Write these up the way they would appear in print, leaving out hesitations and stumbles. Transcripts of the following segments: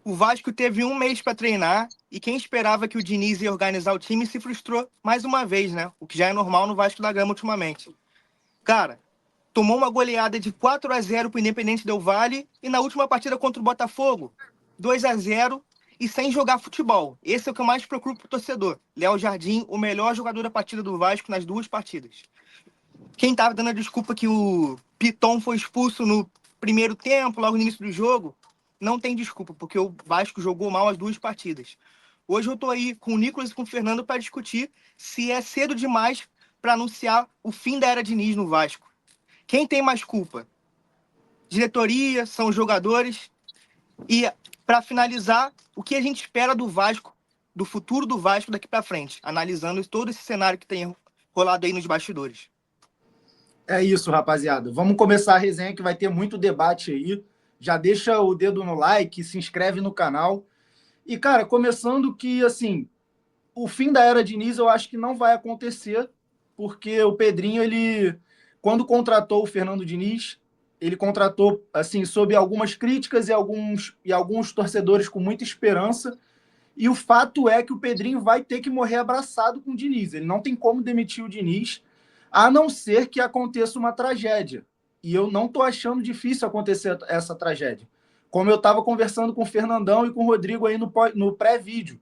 O Vasco teve um mês para treinar e quem esperava que o Diniz ia organizar o time se frustrou mais uma vez, né? O que já é normal no Vasco da Gama ultimamente. Cara, tomou uma goleada de 4-0 pro Independente Del Valle e na última partida contra o Botafogo, 2-0 e sem jogar futebol. Esse é o que eu mais preocupo pro torcedor. Léo Jardim, o melhor jogador da partida do Vasco nas duas partidas. Quem tava dando a desculpa que o Piton foi expulso no primeiro tempo, logo no início do jogo, não tem desculpa, porque o Vasco jogou mal as duas partidas. Hoje eu tô aí com o Nicolas e com o Fernando para discutir se é cedo demais para anunciar o fim da era Diniz no Vasco. Quem tem mais culpa? Diretoria, são os jogadores. E para finalizar, o que a gente espera do Vasco, do futuro do Vasco daqui para frente, analisando todo esse cenário que tem rolado aí nos bastidores. É isso, rapaziada. Vamos começar a resenha que vai ter muito debate aí. Já deixa o dedo no like, se inscreve no canal. E, cara, começando que, assim, o fim da era Diniz eu acho que não vai acontecer, porque o Pedrinho, ele, quando contratou o Fernando Diniz, ele contratou, assim, sob algumas críticas e alguns torcedores com muita esperança. E o fato é que o Pedrinho vai ter que morrer abraçado com o Diniz. Ele não tem como demitir o Diniz, a não ser que aconteça uma tragédia. E eu não estou achando difícil acontecer essa tragédia. Como eu estava conversando com o Fernandão e com o Rodrigo aí no pré-vídeo.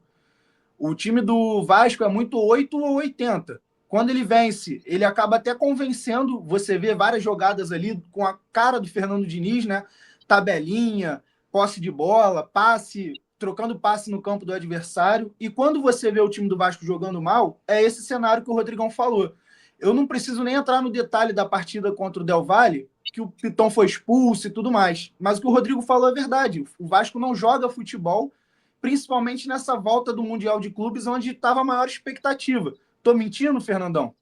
O time do Vasco é muito 8 ou 80. Quando ele vence, ele acaba até convencendo. Você vê várias jogadas ali com a cara do Fernando Diniz, né? Tabelinha, posse de bola, passe, trocando passe no campo do adversário. E quando você vê o time do Vasco jogando mal, é esse cenário que o Rodrigão falou. Eu não preciso nem entrar no detalhe da partida contra o Del Valle, que o Piton foi expulso e tudo mais. Mas o que o Rodrigo falou é verdade. O Vasco não joga futebol, principalmente nessa volta do Mundial de Clubes, onde estava a maior expectativa. Tô mentindo, Fernandão?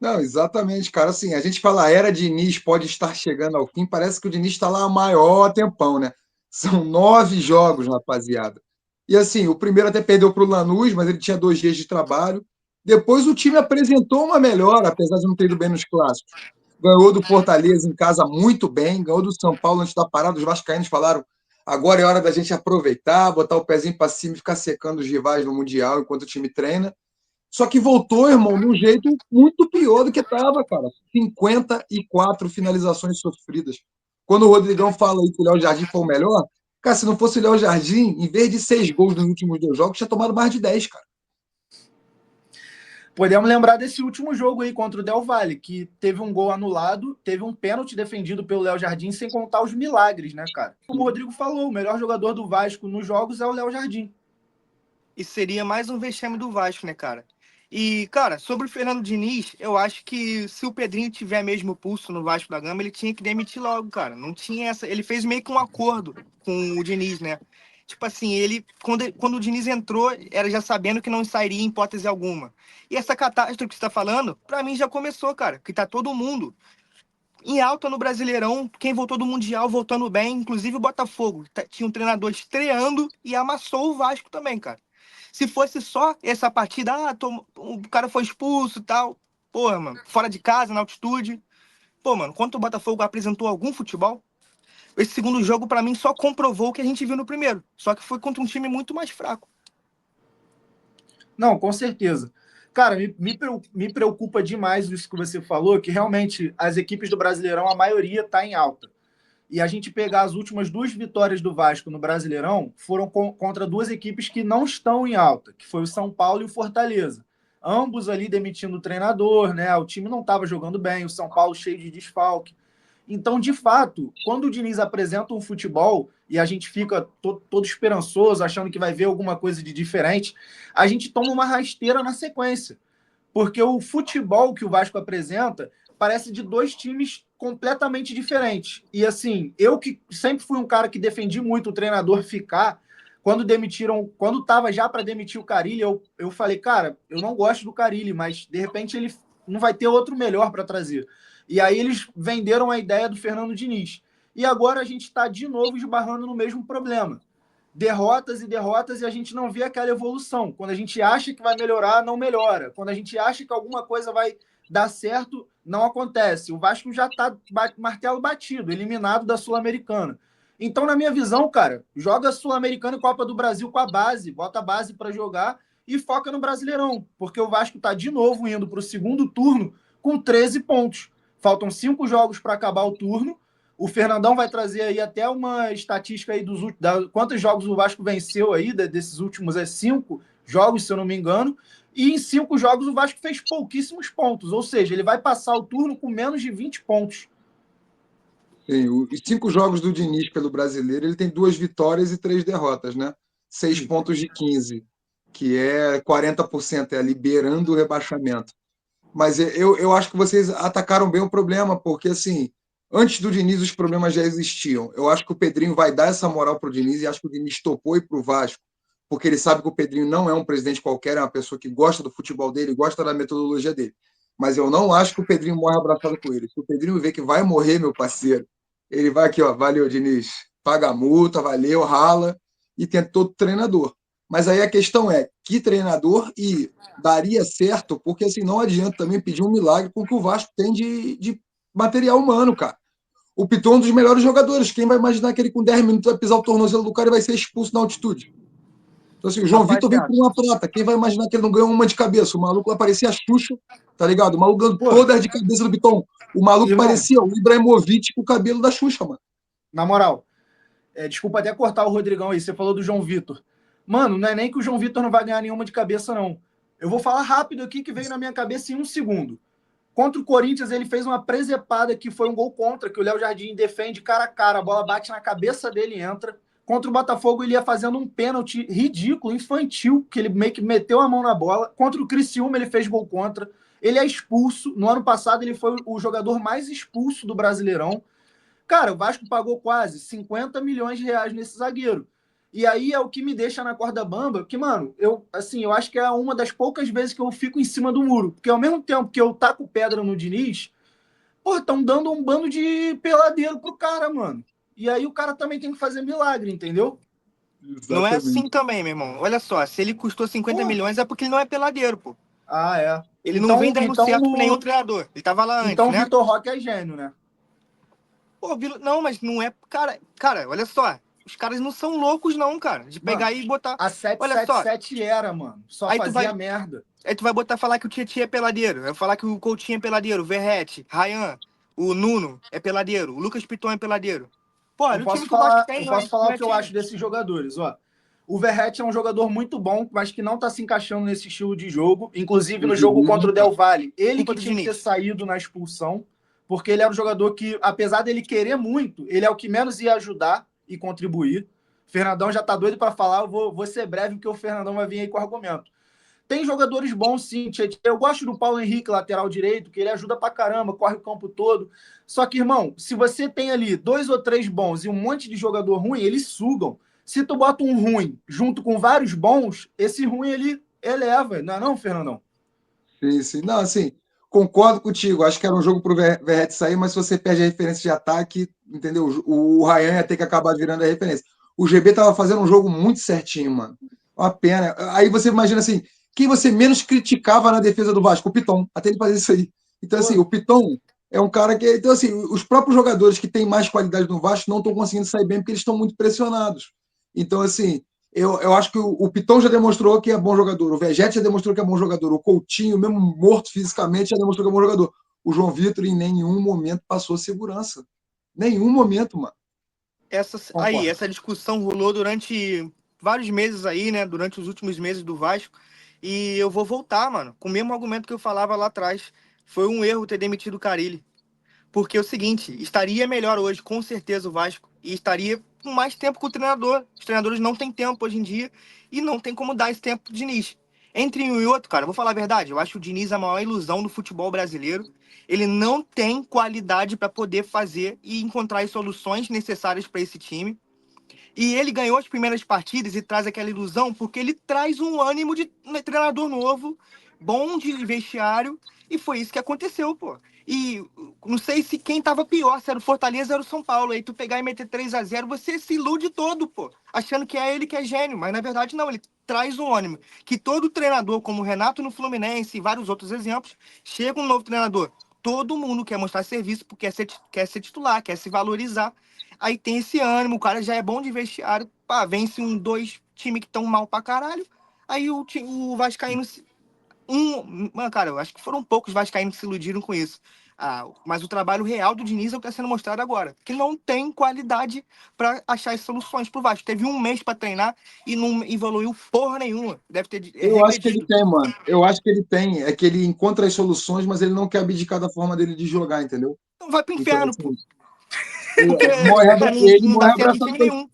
Não, exatamente, cara. Assim, a gente fala a era Diniz pode estar chegando ao fim, parece que o Diniz está lá há maior tempão, né? São 9 jogos, rapaziada. E assim, o primeiro até perdeu para o Lanús, mas ele tinha 2 dias de trabalho. Depois o time apresentou uma melhora, apesar de não ter ido bem nos clássicos. Ganhou do Fortaleza em casa muito bem, ganhou do São Paulo antes da parada. Os vascaínos falaram: agora é hora da gente aproveitar, botar o pezinho para cima e ficar secando os rivais no Mundial enquanto o time treina. Só que voltou, irmão, de um jeito muito pior do que estava, cara. 54 finalizações sofridas. Quando o Rodrigão fala aí que o Léo Jardim foi o melhor, cara, se não fosse o Léo Jardim, em vez de 6 gols nos últimos 2 jogos, tinha tomado mais de 10, cara. Podemos lembrar desse último jogo aí contra o Del Valle, que teve um gol anulado, teve um pênalti defendido pelo Léo Jardim, sem contar os milagres, né, cara? Como o Rodrigo falou, o melhor jogador do Vasco nos jogos é o Léo Jardim. E seria mais um vexame do Vasco, né, cara? E, cara, sobre o Fernando Diniz, eu acho que se o Pedrinho tiver mesmo pulso no Vasco da Gama, ele tinha que demitir logo, cara. Não tinha essa. Ele fez meio que um acordo com o Diniz, né? Tipo assim, ele, quando o Diniz entrou, era já sabendo que não sairia em hipótese alguma. E essa catástrofe que você tá falando, pra mim já começou, cara. Que tá todo mundo em alta no Brasileirão. Quem voltou do Mundial voltando bem, inclusive o Botafogo. Tinha um treinador estreando e amassou o Vasco também, cara. Se fosse só essa partida, o cara foi expulso e tal. Porra, mano, fora de casa, na altitude. Pô, mano, quando o Botafogo apresentou algum futebol, esse segundo jogo, pra mim, só comprovou o que a gente viu no primeiro. Só que foi contra um time muito mais fraco. Não, com certeza. Cara, me preocupa demais isso que você falou, que realmente as equipes do Brasileirão, a maioria está em alta. E a gente pegar as últimas 2 vitórias do Vasco no Brasileirão, foram contra 2 equipes que não estão em alta, que foi o São Paulo e o Fortaleza. Ambos ali demitindo o treinador, né? O time não estava jogando bem, o São Paulo cheio de desfalque. Então, de fato, quando o Diniz apresenta um futebol e a gente fica todo esperançoso, achando que vai ver alguma coisa de diferente, a gente toma uma rasteira na sequência. Porque o futebol que o Vasco apresenta parece de 2 times completamente diferentes. E assim, eu que sempre fui um cara que defendi muito o treinador ficar, quando estava já para demitir o Carille, eu falei, cara, eu não gosto do Carille, mas de repente ele não vai ter outro melhor para trazer. E aí eles venderam a ideia do Fernando Diniz. E agora a gente está de novo esbarrando no mesmo problema. Derrotas e derrotas e a gente não vê aquela evolução. Quando a gente acha que vai melhorar, não melhora. Quando a gente acha que alguma coisa vai dar certo, não acontece. O Vasco já está martelo batido, eliminado da Sul-Americana. Então, na minha visão, cara, joga Sul-Americana e Copa do Brasil com a base, bota a base para jogar e foca no Brasileirão, porque o Vasco tá de novo indo para o segundo turno com 13 pontos. Faltam 5 jogos para acabar o turno. O Fernandão vai trazer aí até uma estatística aí quantos jogos o Vasco venceu aí, desses últimos 5 jogos, se eu não me engano. E em 5 jogos o Vasco fez pouquíssimos pontos, ou seja, ele vai passar o turno com menos de 20 pontos. Sim, os 5 jogos do Diniz pelo Brasileiro, ele tem 2 vitórias e 3 derrotas, né? 6 pontos de 15, que é 40%, é liberando o rebaixamento. Mas eu acho que vocês atacaram bem o problema, porque assim, antes do Diniz os problemas já existiam. Eu acho que o Pedrinho vai dar essa moral para o Diniz e acho que o Diniz topou ir para o Vasco, porque ele sabe que o Pedrinho não é um presidente qualquer, é uma pessoa que gosta do futebol dele, gosta da metodologia dele. Mas eu não acho que o Pedrinho morre abraçado com ele. Se o Pedrinho vê que vai morrer, meu parceiro, ele vai aqui, ó, valeu, Diniz, paga a multa, valeu, rala, e tem todo treinador. Mas aí a questão é, que treinador e daria certo, porque assim, não adianta também pedir um milagre com o que o Vasco tem de material humano, cara. O Piton é um dos melhores jogadores. Quem vai imaginar que ele com 10 minutos vai pisar o tornozelo do cara e vai ser expulso na altitude? Então, assim, o João Vitor veio Rapaziada, por uma prata. Quem vai imaginar que ele não ganhou uma de cabeça? O maluco lá parecia a Xuxa, tá ligado? O maluco ganhou pô, todas de cabeça do Piton. O maluco irmão, parecia o Ibrahimovic com o cabelo da Xuxa, mano. na moral, desculpa até cortar o Rodrigão aí, você falou do João Vitor. Mano, não é nem que o João Vitor não vai ganhar nenhuma de cabeça, não. Eu vou falar rápido aqui que veio na minha cabeça em um segundo. Contra o Corinthians, ele fez uma presepada que foi um gol contra, que o Léo Jardim defende cara a cara, a bola bate na cabeça dele e entra. Contra o Botafogo, ele ia fazendo um pênalti ridículo, infantil, que ele meio que meteu a mão na bola. Contra o Criciúma, ele fez gol contra. Ele é expulso. No ano passado, ele foi o jogador mais expulso do Brasileirão. Cara, o Vasco pagou quase 50 milhões de reais nesse zagueiro. E aí é o que me deixa na corda bamba, que, mano, eu acho que é uma das poucas vezes que eu fico em cima do muro. Porque ao mesmo tempo que eu taco pedra no Diniz, pô, estão dando um bando de peladeiro pro cara, mano. E aí o cara também tem que fazer milagre, entendeu? Não é assim Exatamente. também, meu irmão. Olha só, se ele custou 50 Pô, milhões é porque ele não é peladeiro, pô. ah, é. Ele não vem dando Então, certo com nenhum treinador. Ele tava lá antes, então o né? Vitor Roque é gênio, né? Pô, não, mas não é. Cara, olha só. Os caras não são loucos, não, cara. De pegar Mano, e botar. a Olha só. 777 era, mano. Só Aí tu fazia vai. merda. Aí tu vai botar falar que o Tietchan é peladeiro. Vai falar que o Coutinho é peladeiro, o Verratti, Ryan, o Nuno é peladeiro, o Lucas Piton é peladeiro. Pô, olha o time que o Vasco Eu tem, posso falar não o é que eu acho time. desses jogadores, ó. O Verratti é um jogador muito bom, mas que não está se encaixando nesse estilo de jogo. Inclusive O no jogo Diniz contra o Del Valle, ele Culpa que do tinha que ter Diniz. saído na expulsão, porque ele era um jogador que, apesar dele querer muito, ele é o que menos ia ajudar e contribuir. O Fernandão já tá doido para falar, vou ser breve, porque o Fernandão vai vir aí com argumento. Tem jogadores bons, sim. Eu gosto do Paulo Henrique, lateral direito, que ele ajuda pra caramba, corre o campo todo. Só que, irmão, se você tem ali 2 ou 3 bons e um monte de jogador ruim, eles sugam. Se tu bota um ruim junto com vários bons, esse ruim ele eleva, não é não, Fernandão? sim, sim. Não, assim, concordo contigo. Acho que era um jogo para o Verratti sair, mas se você perde a referência de ataque, entendeu? O Ryan ia ter que acabar virando a referência. O GB estava fazendo um jogo muito certinho, mano. Uma pena. Aí você imagina assim, quem você menos criticava na defesa do Vasco? O Piton, até ele fazer isso aí. Então, assim, Pô, o Piton é um cara que. Então, assim, os próprios jogadores que têm mais qualidade no Vasco não estão conseguindo sair bem porque eles estão muito pressionados. Então, assim, eu acho que o Piton já demonstrou que é bom jogador, o Vegete já demonstrou que é bom jogador, o Coutinho, mesmo morto fisicamente, já demonstrou que é bom jogador. O João Vitor em nenhum momento passou segurança. Nenhum momento, mano. concordo. Essa discussão rolou durante vários meses aí, né? Durante os últimos meses do Vasco. E eu vou voltar, mano, com o mesmo argumento que eu falava lá atrás. Foi um erro ter demitido o Carille. Porque é o seguinte, estaria melhor hoje, com certeza, o Vasco. E estaria com mais tempo com o treinador. Os treinadores não têm tempo hoje em dia e não tem como dar esse tempo pro Diniz. Entre um e outro, cara, eu vou falar a verdade, eu acho o Diniz a maior ilusão do futebol brasileiro. Ele não tem qualidade para poder fazer e encontrar as soluções necessárias para esse time. E ele ganhou as primeiras partidas e traz aquela ilusão porque ele traz um ânimo de treinador novo, bom de vestiário, e foi isso que aconteceu, pô. E não sei se quem tava pior, se era o Fortaleza ou era o São Paulo. Aí tu pegar e meter 3-0, você se ilude todo, pô, achando que é ele que é gênio, mas na verdade não, ele traz um ânimo. Que todo treinador, como o Renato no Fluminense e vários outros exemplos, chega um novo treinador. Todo mundo quer mostrar serviço porque quer ser titular, quer se valorizar. Aí tem esse ânimo, o cara já é bom de vestiário, pá, vence dois times que estão mal pra caralho. Aí o Vascaíno mano, cara, eu acho que foram poucos vascaínos que se iludiram com isso. Mas o trabalho real do Diniz é o que está sendo mostrado agora. Que não tem qualidade para achar as soluções pro Vasco. Teve um mês para treinar e não evoluiu porra nenhuma. Deve ter Eu acho que ele regredido. tem, mano. Eu acho que ele tem. É que ele encontra as soluções, mas ele não quer abdicar da forma dele de jogar, entendeu? Então vai pro Então, inferno, pô. assim, Porque ele não dá morre certo em time abraçado. nenhum.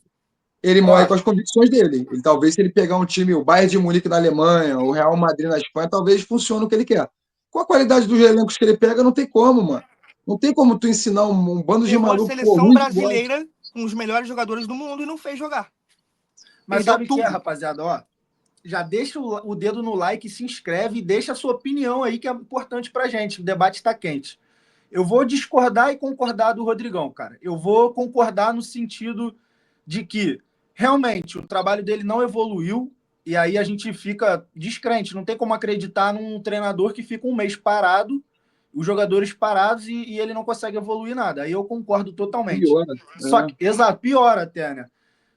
Ele morre Ó, com as convicções dele. Ele, talvez, se ele pegar um time, o Bayern de Munique na Alemanha, o Real Madrid na Espanha, talvez funcione o que ele quer. Com a qualidade dos elencos que ele pega, não tem como, mano. Não tem como tu ensinar um bando de Levou a maluco pô, seleção ruim de bola. brasileira com os melhores jogadores do mundo e não fez jogar. mas Perdeu sabe o que é, tudo. rapaziada? Ó, já deixa o dedo no like, se inscreve e deixa a sua opinião aí, que é importante pra gente. O debate está quente. Eu vou discordar e concordar do Rodrigão, cara. Eu vou concordar no sentido de que realmente o trabalho dele não evoluiu e aí a gente fica descrente. Não tem como acreditar num treinador que fica um mês parado, os jogadores parados e ele não consegue evoluir nada. Aí eu concordo totalmente. Piora. Só É. que, exato, pior até, né?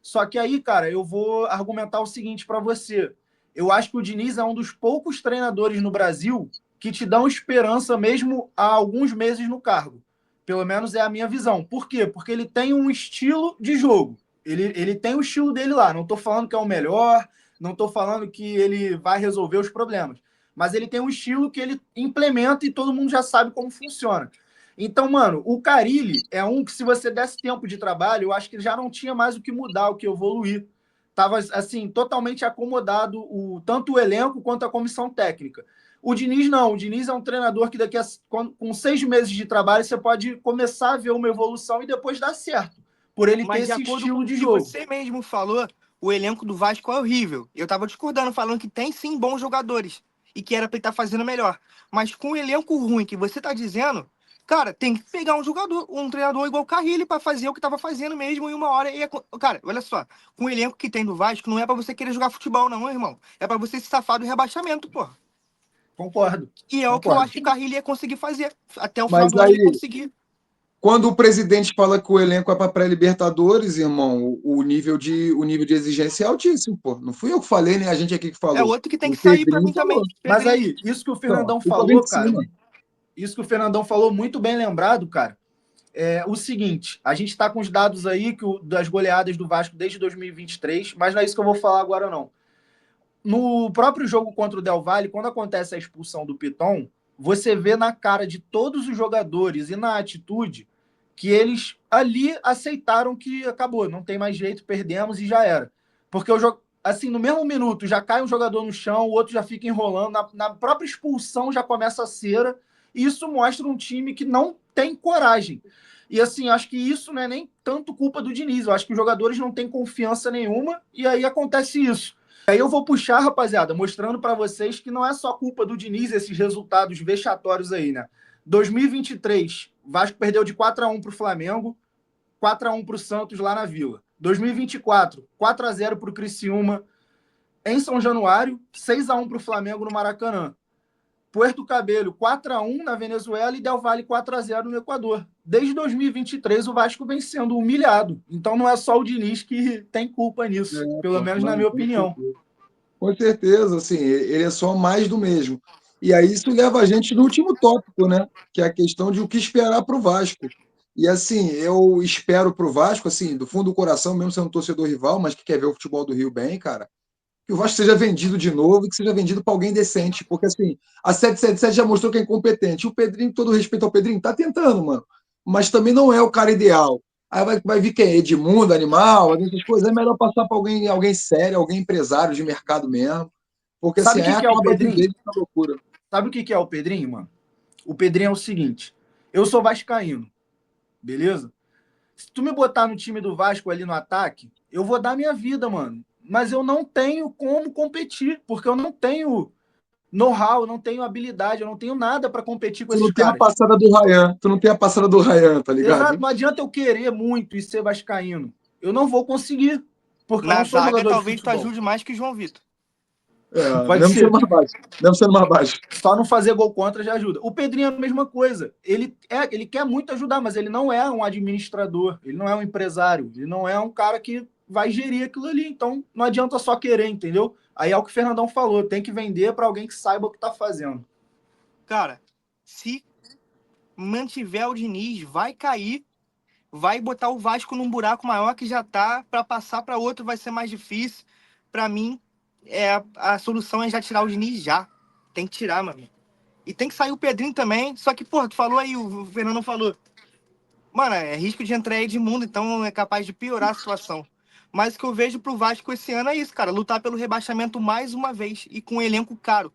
Só que aí, cara, eu vou argumentar o seguinte para você. Eu acho que o Diniz é um dos poucos treinadores no Brasil que te dão esperança mesmo há alguns meses no cargo. Pelo menos é a minha visão. Por quê? Porque ele tem um estilo de jogo. Ele tem o estilo dele lá. Não estou falando que é o melhor, não estou falando que ele vai resolver os problemas. Mas ele tem um estilo que ele implementa e todo mundo já sabe como funciona. Então, mano, o Carille é um que, se você desse tempo de trabalho, eu acho que já não tinha mais o que mudar, o que evoluir. Tava, assim, totalmente acomodado tanto o elenco quanto a comissão técnica. O Diniz não. O Diniz é um treinador que daqui a com 6 meses de trabalho você pode começar a ver uma evolução e depois dar certo, por ele ter Mas de esse acordo com estilo o de que jogo. você mesmo falou, o elenco do Vasco é horrível. Eu tava discordando, falando que tem sim bons jogadores e que era pra ele estar fazendo melhor. Mas com o elenco ruim que você tá dizendo, cara, tem que pegar um jogador, um treinador igual o Carrilli pra fazer o que tava fazendo mesmo em uma hora. Cara, olha só, com o elenco que tem do Vasco, não é pra você querer jogar futebol, não, irmão. É pra você se safar do rebaixamento, pô. Concordo, E é o que eu concordo. acho que o Carrilli ia conseguir fazer. Até o final Mas do ano ele aí, conseguir. quando o presidente fala que o elenco é para pré-Libertadores, irmão, o nível de exigência é altíssimo, pô. Não fui eu que falei, nem a gente aqui que É falou. outro que tem O que sair pra Pedrinho mim também, falou. Mas Pedrinho. aí, isso que o Então, a Fernandão culpa vem falou, de cara, cima. isso que o Fernandão falou, muito bem lembrado, cara. É o seguinte, a gente está com os dados aí das goleadas do Vasco desde 2023, mas não é isso que eu vou falar agora, não. No próprio jogo contra o Del Valle, quando acontece a expulsão do Piton, você vê na cara de todos os jogadores e na atitude que eles ali aceitaram que acabou, não tem mais jeito, perdemos e já era. Porque o jogo, assim, no mesmo minuto já cai um jogador no chão, o outro já fica enrolando, na própria expulsão já começa a cera, e isso mostra um time que não tem coragem. E assim, acho que isso não é nem tanto culpa do Diniz, eu acho que os jogadores não têm confiança nenhuma, e aí acontece isso. Aí eu vou puxar, rapaziada, mostrando para vocês que não é só culpa do Diniz esses resultados vexatórios aí, né? 2023, Vasco perdeu de 4-1 para o Flamengo, 4-1 para o Santos lá na Vila. 2024, 4-0 para o Criciúma em São Januário, 6-1 para o Flamengo no Maracanã. Puerto Cabello, 4-1 na Venezuela e Del Valle 4-0 no Equador. Desde 2023, o Vasco vem sendo humilhado. Então não é só o Diniz que tem culpa nisso, É, pelo pô, menos na não, minha opinião. com certeza, assim, ele é só mais do mesmo. E aí isso leva a gente no último tópico, né? Que é a questão de o que esperar para o Vasco. E assim, eu espero para o Vasco, assim, do fundo do coração, mesmo sendo um torcedor rival, mas que quer ver o futebol do Rio bem, cara, que o Vasco seja vendido de novo e que seja vendido para alguém decente. Porque assim, a 777 já mostrou que é incompetente. O Pedrinho, com todo respeito ao Pedrinho, tá tentando, mano. Mas também não é o cara ideal. Aí vai vir quem? Edmundo, animal, essas coisas. É melhor passar para alguém sério, alguém empresário de mercado mesmo. Porque assim, Sabe o aí que é o acaba de Pedrinho? vez essa loucura. Sabe o que é o Pedrinho, mano? O Pedrinho é o seguinte: eu sou vascaíno, beleza? Se tu me botar no time do Vasco ali no ataque, eu vou dar minha vida, mano. Mas eu não tenho como competir, porque eu não tenho know-how, eu não tenho habilidade, eu não tenho nada para competir com Tu esses não tem a caras. passada do Ryan, tu não tem a passada do Ryan, tá Exato, ligado? não adianta eu querer muito e ser vascaíno. Eu não vou conseguir, porque eu Na não sou zaga, jogador de talvez tu futebol. ajude mais que o João Vitor. Pode mesmo ser. sendo mais baixo. Mesmo sendo mais baixo. Só não fazer gol contra já ajuda. O Pedrinho é a mesma coisa. Ele quer muito ajudar, mas ele não é um administrador, ele não é um empresário, ele não é um cara que vai gerir aquilo ali. Então não adianta só querer, entendeu? Aí é o que o Fernandão falou, tem que vender para alguém que saiba o que tá fazendo. Cara, se mantiver o Diniz, vai cair, vai botar o Vasco num buraco maior que já tá, para passar para outro vai ser mais difícil. Para mim, a solução é já tirar o Diniz já. Tem que tirar, mano. E tem que sair o Pedrinho também. Só que, pô, tu falou aí, o Fernando falou. Mano, é risco de entrar Edmundo, então é capaz de piorar a situação. Mas o que eu vejo pro Vasco esse ano é isso, cara. Lutar pelo rebaixamento mais uma vez e com um elenco caro.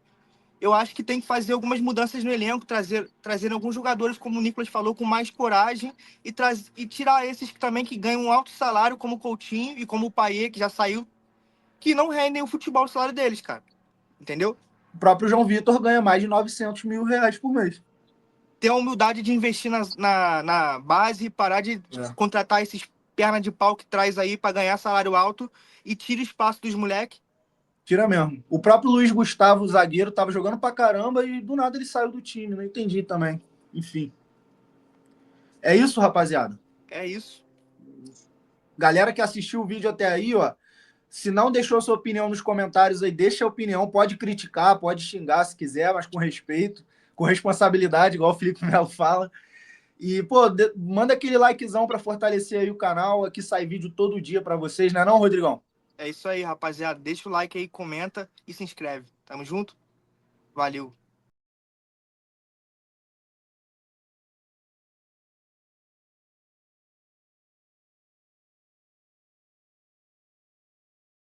Eu acho que tem que fazer algumas mudanças no elenco, trazer alguns jogadores, como o Nicolas falou, com mais coragem e tirar esses que também que ganham um alto salário, como o Coutinho e como o Payet, que já saiu, que não rendem o futebol o salário deles, cara. Entendeu? O próprio João Vitor ganha mais de 900 mil reais por mês. Ter a humildade de investir na base, parar de contratar esses perna de pau que traz aí para ganhar salário alto e tira espaço dos moleques. Tira mesmo. O próprio Luiz Gustavo, o zagueiro, tava jogando pra caramba e do nada ele saiu do time. Não entendi também. Enfim. É isso, rapaziada. É isso. Galera que assistiu o vídeo até aí, ó. Se não deixou sua opinião nos comentários aí, deixa a opinião. Pode criticar, pode xingar se quiser, mas com respeito, com responsabilidade, igual o Felipe Melo fala. E, pô, manda aquele likezão para fortalecer aí o canal. Aqui sai vídeo todo dia para vocês, não é não, Rodrigão? É isso aí, rapaziada. Deixa o like aí, comenta e se inscreve. Tamo junto? Valeu.